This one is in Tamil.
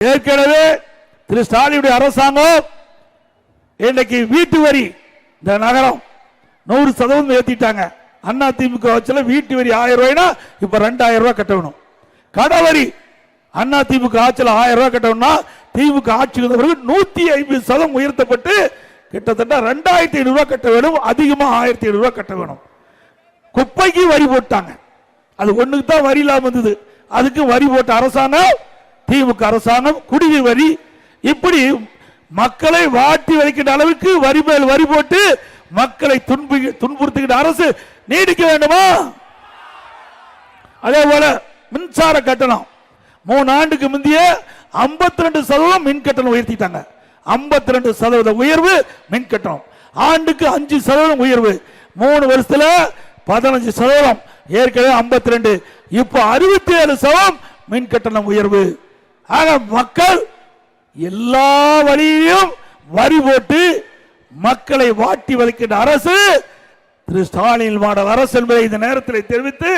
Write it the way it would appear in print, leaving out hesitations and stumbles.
ஏற்கனவே திரு ஸ்டாலினுடைய அரசாங்கம் இன்னைக்கு வீட்டு வரி இந்த நகரம் 100% ஏத்திட்டாங்க. அண்ணா திமுக ஆட்சியில் வீட்டு வரி 1000 ரூபாய்னா இப்ப 2000 ரூபாய் கட்டணும். கடவரி அண்ணா திமுக ஆட்சியில் 1000 ரூபாய் கட்டணும்னா திமுக ஆட்சியில் 150% உயர்த்தப்பட்டு கிட்டத்தட்ட 2500 ரூபாய் கட்ட வேணும். அதிகமா 1500 ரூபாய் கட்ட வேணும். குப்பைக்கு வரி போட்டாங்க. அது ஒண்ணுக்கு தான் வரி இல்லாம இருந்தது. அதுக்கு வரி போட்ட அரசாங்கம் திமுக அரசாங்கம். குடிநீர் வரி இப்படி மக்களை வாட்டி வைக்கின்ற அளவுக்கு வரி மேல் வரி போட்டு மக்களை துன்புறுத்துகின்ற அரசு நீடிக்க வேண்டுமா? அதே போல மின்சார கட்டணம் 3 ஆண்டுக்கு முந்தைய 52% மின் கட்டணம் உயர்த்திட்டாங்க. 52% உயர்வு மின் கட்டணம். ஆண்டுக்கு 5% உயர்வு. 3 வருஷத்துல 15%. ஏற்கனவே 52, இப்ப 67% மின் கட்டணம் உயர்வு. ஆக மக்கள் எல்லா வழியிலும் வரி போட்டு மக்களை வாட்டி வதைக்கின்ற அரசு திரு ஸ்டாலின் மாடல் அரசு என்பதை இந்த நேரத்தில் தெரிவித்து